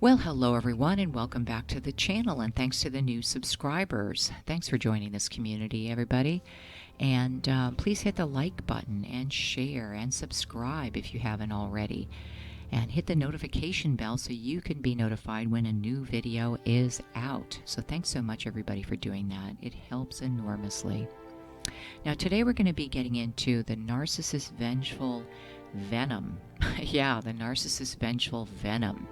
Well, hello everyone, and welcome back to the channel, and thanks to the new subscribers. Thanks for joining this community, everybody. And please hit the like button and share and subscribe if you haven't already. And hit the notification bell so you can be notified when a new video is out. So thanks so much, everybody, for doing that. It helps enormously. Now, today we're going to be getting into the narcissist vengeful venom. Yeah, the narcissist vengeful venom.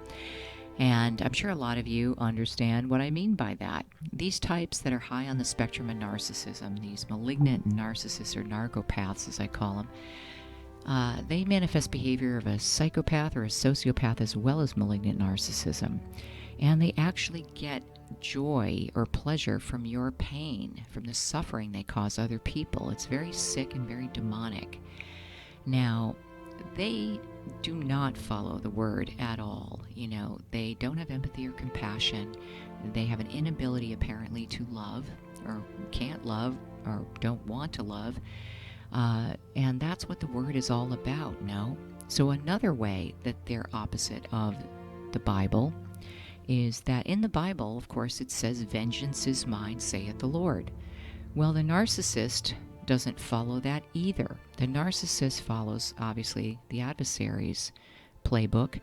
And I'm sure a lot of you understand what I mean by that. These types that are high on the spectrum of narcissism, these malignant narcissists or narcopaths as I call them, they manifest behavior of a psychopath or a sociopath as well as malignant narcissism. And they actually get joy or pleasure from your pain, from the suffering they cause other people. It's very sick and very demonic. Now, they do not follow the word at all. You know, they don't have empathy or compassion. They have an inability apparently to love, or can't love, or don't want to love. And that's what the word is all about, no? So another way that they're opposite of the Bible is that in the Bible, of course, it says, "Vengeance is mine, saith the Lord." Well, the narcissist doesn't follow that either. The narcissist follows, obviously, the adversary's playbook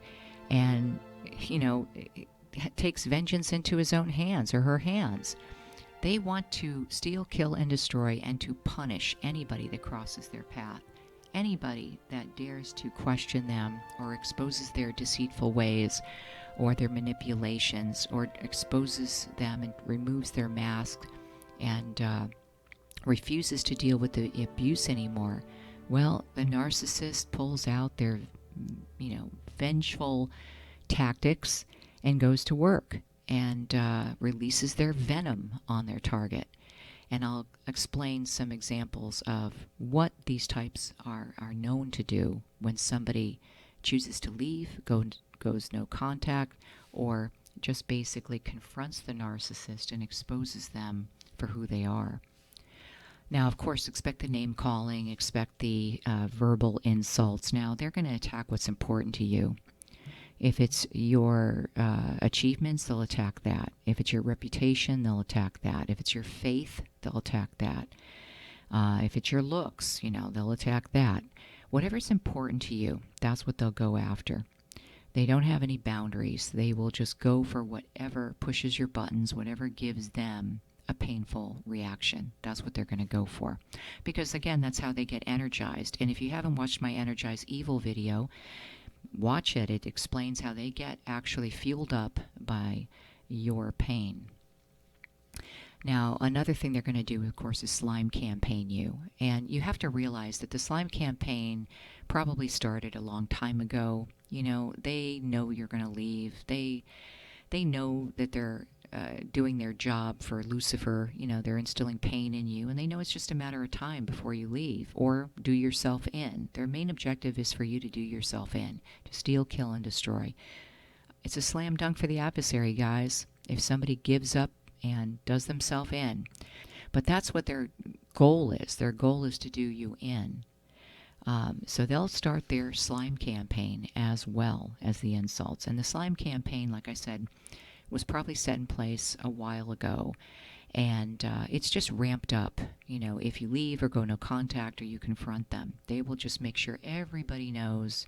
and, you know, takes vengeance into his own hands or her hands. They want to steal, kill, and destroy and to punish anybody that crosses their path. Anybody that dares to question them or exposes their deceitful ways or their manipulations or exposes them and removes their mask and refuses to deal with the abuse anymore, well, the narcissist pulls out their, vengeful tactics and goes to work and releases their venom on their target. And I'll explain some examples of what these types are known to do when somebody chooses to leave, goes no contact, or just basically confronts the narcissist and exposes them for who they are. Now, of course, expect the name calling, expect the verbal insults. Now, they're going to attack what's important to you. If it's your achievements, they'll attack that. If it's your reputation, they'll attack that. If it's your faith, they'll attack that. If it's your looks, they'll attack that. Whatever's important to you, that's what they'll go after. They don't have any boundaries. They will just go for whatever pushes your buttons, whatever gives them a painful reaction. That's what they're going to go for. Because, again, that's how they get energized. And if you haven't watched my Energize Evil video, watch it. It explains how they get actually fueled up by your pain. Now, another thing they're going to do, of course, is slime campaign you. And you have to realize that the slime campaign probably started a long time ago. They know you're going to leave. They know that they're doing their job for Lucifer. They're instilling pain in you, and they know it's just a matter of time before you leave or do yourself in. Their main objective is for you to do yourself in, to steal, kill, and destroy. It's a slam dunk for the adversary, guys, if somebody gives up and does themselves in. But that's what their goal is. Their goal is to do you in. So they'll start their slime campaign as well as the insults. And the slime campaign, like I said, was probably set in place a while ago, and it's just ramped up. If you leave or go no contact or you confront them, they will just make sure everybody knows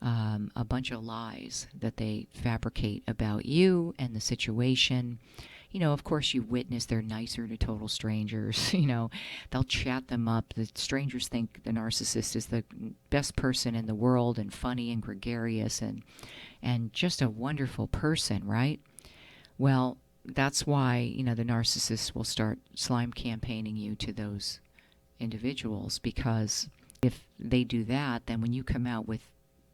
a bunch of lies that they fabricate about you and the situation. Of course, you witness they're nicer to total strangers. They'll chat them up. The strangers think the narcissist is the best person in the world and funny and gregarious and just a wonderful person, right? Well, that's why, the narcissist will start slime campaigning you to those individuals, because if they do that, then when you come out with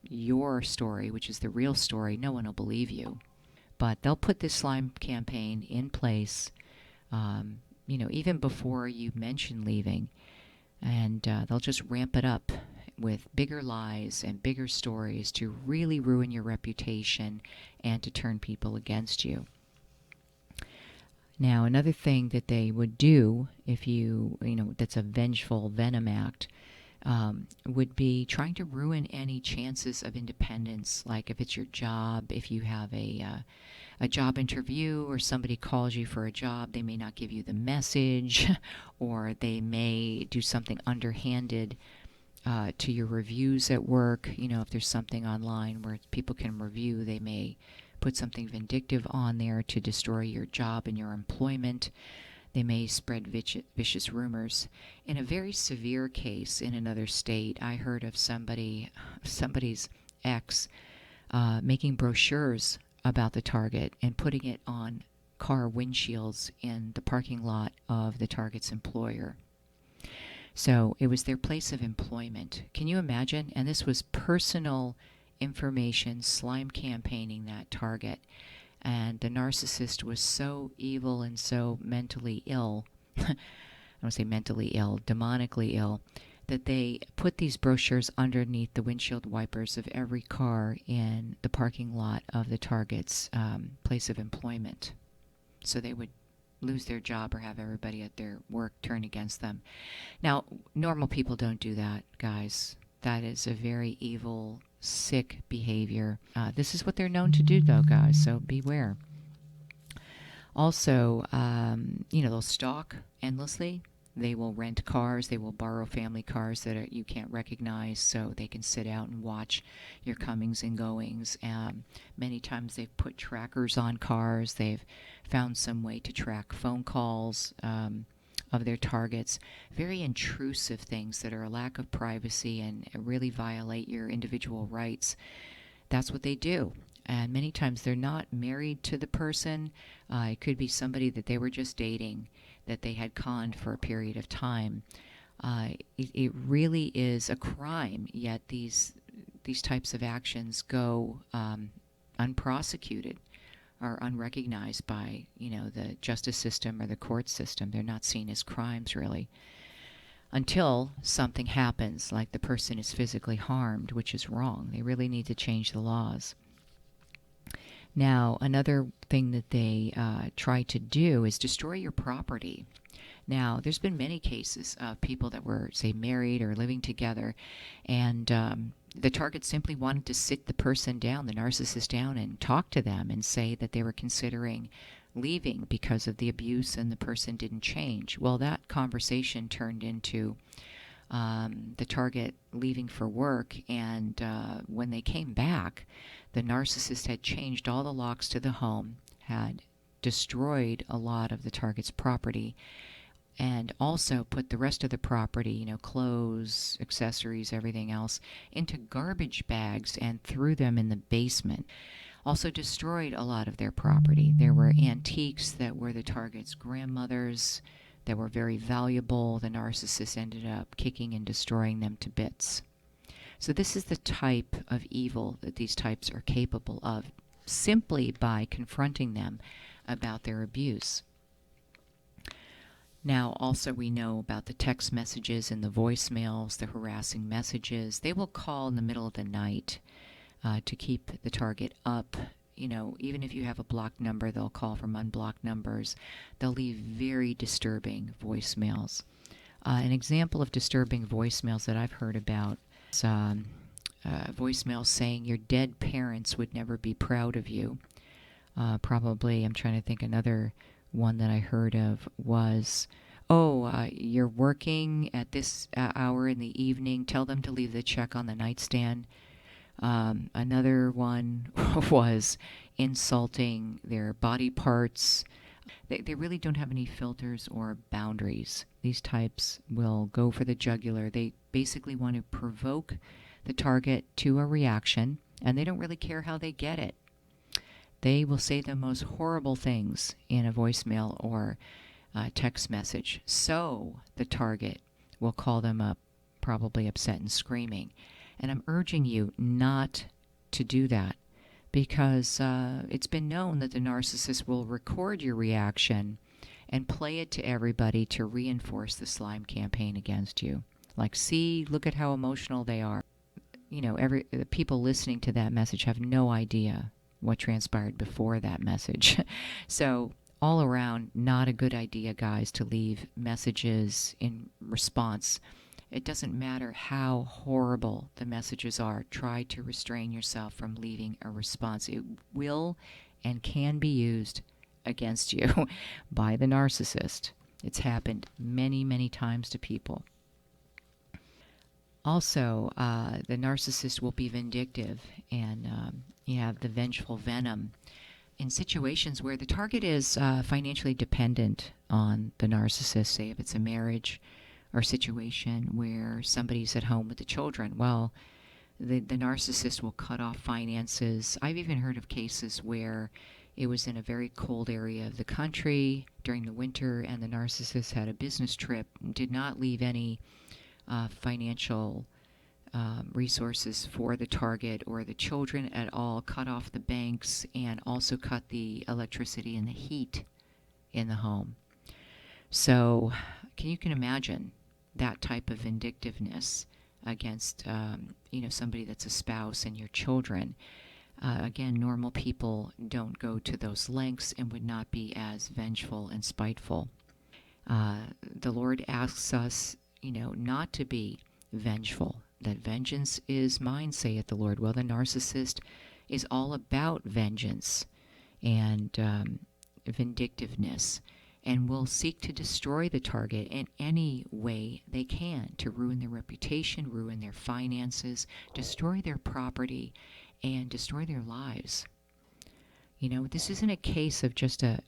your story, which is the real story, no one will believe you. But they'll put this slime campaign in place, even before you mention leaving, and they'll just ramp it up with bigger lies and bigger stories to really ruin your reputation and to turn people against you. Now, another thing that they would do if that's a vengeful venom act, would be trying to ruin any chances of independence. Like if it's your job, if you have a job interview or somebody calls you for a job, they may not give you the message, or they may do something underhanded to your reviews at work. You know, if there's something online where people can review, they may put something vindictive on there to destroy your job and your employment. They may spread vicious rumors. In a very severe case in another state, I heard of somebody's ex making brochures about the target and putting it on car windshields in the parking lot of the target's employer. So it was their place of employment. Can you imagine? And this was personal information, slime campaigning that target. And the narcissist was so evil and so mentally ill, I don't say mentally ill, demonically ill, that they put these brochures underneath the windshield wipers of every car in the parking lot of the target's place of employment. So they would lose their job or have everybody at their work turn against them. Now, normal people don't do that, guys. That is a very evil, sick behavior. This is what they're known to do, though, guys, so beware. Also, they'll stalk endlessly. They will rent cars. They will borrow family cars that you can't recognize, so they can sit out and watch your comings and goings. Many times they've put trackers on cars. They've found some way to track phone calls of their targets. Very intrusive things that are a lack of privacy and really violate your individual rights. That's what they do. And many times they're not married to the person. It could be somebody that they were just dating, that they had conned for a period of time. It really is a crime, yet these types of actions go unprosecuted or unrecognized by, the justice system or the court system. They're not seen as crimes, really, until something happens, like the person is physically harmed, which is wrong. They really need to change the laws. Now, another thing that they try to do is destroy your property. Now, there's been many cases of people that were, say, married or living together, and the target simply wanted to sit the person down, the narcissist down, and talk to them and say that they were considering leaving because of the abuse and the person didn't change. Well, that conversation turned into the target leaving for work, and when they came back, the narcissist had changed all the locks to the home, had destroyed a lot of the target's property, and also put the rest of the property, clothes, accessories, everything else, into garbage bags and threw them in the basement. Also destroyed a lot of their property. There were antiques that were the target's grandmother's that were very valuable. The narcissist ended up kicking and destroying them to bits. So this is the type of evil that these types are capable of, simply by confronting them about their abuse. Now, also we know about the text messages and the voicemails, the harassing messages. They will call in the middle of the night to keep the target up. Even if you have a blocked number, they'll call from unblocked numbers. They'll leave very disturbing voicemails. An example of disturbing voicemails that I've heard about is voicemails saying your dead parents would never be proud of you. Probably, I'm trying to think, another one that I heard of was, you're working at this hour in the evening, tell them to leave the check on the nightstand. Another one was insulting their body parts. They really don't have any filters or boundaries. These types will go for the jugular. They basically want to provoke the target to a reaction, and they don't really care how they get it. They will say the most horrible things in a voicemail or text message, so the target will call them up, probably upset and screaming. And I'm urging you not to do that, because it's been known that the narcissist will record your reaction and play it to everybody to reinforce the slime campaign against you. Like, see, look at how emotional they are. The people listening to that message have no idea what transpired before that message. So all around, not a good idea, guys, to leave messages in response It doesn't matter how horrible the messages are. Try to restrain yourself from leaving a response. It will and can be used against you by the narcissist. It's happened many, many times to people. Also, the narcissist will be vindictive, and you have the vengeful venom in situations where the target is financially dependent on the narcissist. Say if it's a marriage or situation where somebody's at home with the children, well, the narcissist will cut off finances. I've even heard of cases where it was in a very cold area of the country during the winter, and the narcissist had a business trip, did not leave any financial resources for the target or the children at all, cut off the banks, and also cut the electricity and the heat in the home. So you can imagine that type of vindictiveness against somebody that's a spouse and your children. Again, normal people don't go to those lengths and would not be as vengeful and spiteful. The Lord asks us, not to be vengeful. That vengeance is mine, saith the Lord. Well, the narcissist is all about vengeance and vindictiveness, and will seek to destroy the target in any way they can, to ruin their reputation, ruin their finances, destroy their property, and destroy their lives. This isn't a case of just a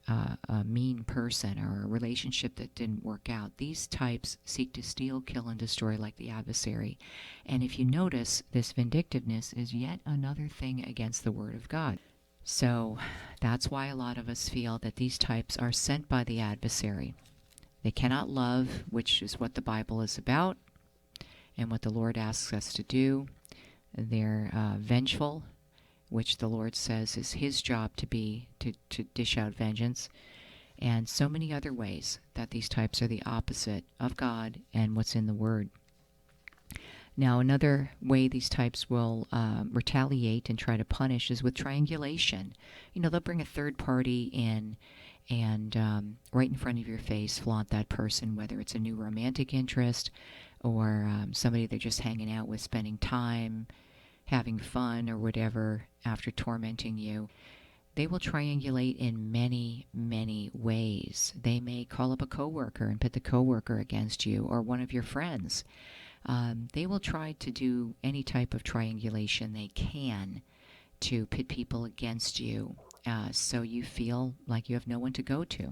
mean person or a relationship that didn't work out. These types seek to steal, kill, and destroy like the adversary. And if you notice, this vindictiveness is yet another thing against the Word of God. So that's why a lot of us feel that these types are sent by the adversary. They cannot love, which is what the Bible is about and what the Lord asks us to do. They're vengeful, which the Lord says is His job to dish out vengeance, and so many other ways that these types are the opposite of God and what's in the Word. Now, another way these types will retaliate and try to punish is with triangulation. They'll bring a third party in and right in front of your face flaunt that person, whether it's a new romantic interest or somebody they're just hanging out with, spending time, having fun or whatever, after tormenting you. They will triangulate in many, many ways. They may call up a coworker and pit the coworker against you, or one of your friends. They will try to do any type of triangulation they can to pit people against you, so you feel like you have no one to go to.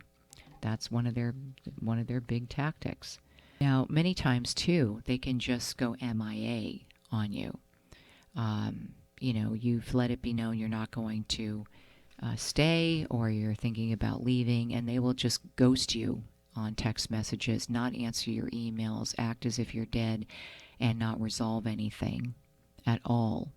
That's one of their big tactics. Now, many times too, they can just go MIA on you. You've let it be known you're not going to stay, or you're thinking about leaving, and they will just ghost you on text messages, not answer your emails, act as if you're dead, and not resolve anything at all.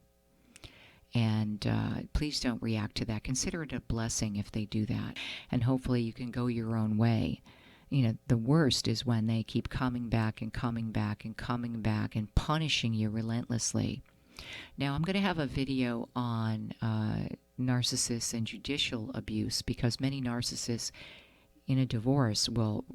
And please don't react to that. Consider it a blessing if they do that, and hopefully you can go your own way. The worst is when they keep coming back and coming back and coming back and punishing you relentlessly. Now, I'm going to have a video on narcissists and judicial abuse, because many narcissists in a divorce will,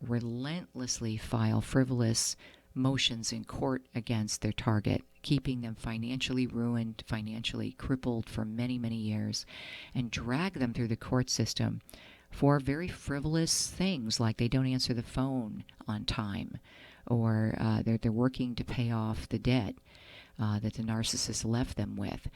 relentlessly file frivolous motions in court against their target, keeping them financially ruined, financially crippled for many, many years, and drag them through the court system for very frivolous things, like they don't answer the phone on time, or they're working to pay off the debt that the narcissist left them with.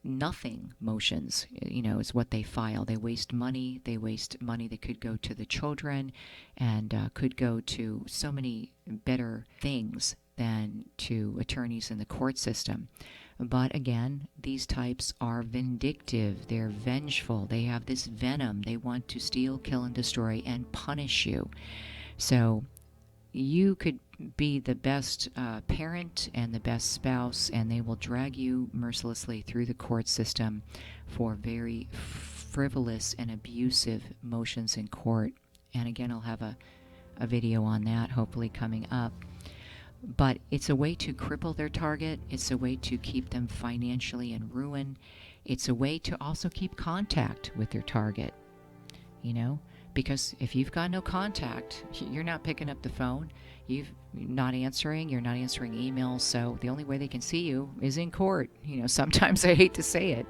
Nothing motions, is what they file. They waste money. They waste money that could go to the children and could go to so many better things than to attorneys in the court system. But again, these types are vindictive. They're vengeful. They have this venom. They want to steal, kill, and destroy and punish you. So you could be the best parent and the best spouse, and they will drag you mercilessly through the court system for very frivolous and abusive motions in court. And again, I'll have a video on that hopefully coming up. But it's a way to cripple their target. It's a way to keep them financially in ruin. It's a way to also keep contact with their target. because if you've got no contact, you're not picking up the phone, you're not answering emails, so the only way they can see you is in court. Sometimes I hate to say it,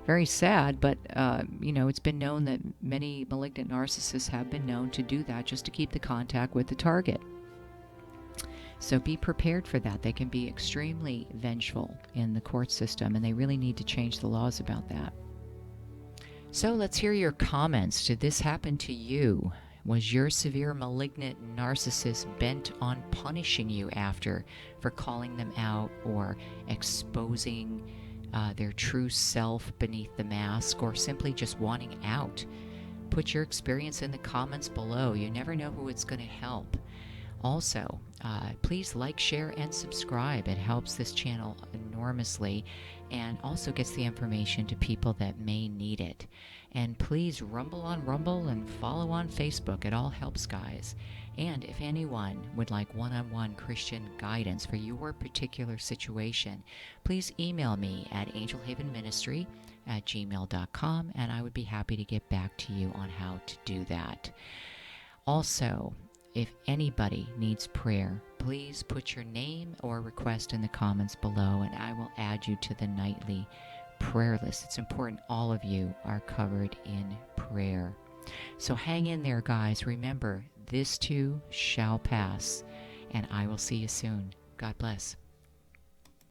very sad, but it's been known that many malignant narcissists have been known to do that just to keep the contact with the target. So be prepared for that. They can be extremely vengeful in the court system, and they really need to change the laws about that. So let's hear your comments. Did this happen to you? Was your severe malignant narcissist bent on punishing you for calling them out or exposing their true self beneath the mask, or simply just wanting out? Put your experience in the comments below. You never know who it's going to help. Also, please like, share, and subscribe. It helps this channel enormously and also gets the information to people that may need it. And please rumble on Rumble and follow on Facebook. It all helps, guys. And if anyone would like one-on-one Christian guidance for your particular situation, please email me at angelhavenministry@gmail.com, and I would be happy to get back to you on how to do that. Also, if anybody needs prayer, please put your name or request in the comments below, and I will add you to the nightly prayer list. It's important all of you are covered in prayer. So hang in there, guys. Remember, this too shall pass, and I will see you soon. God bless.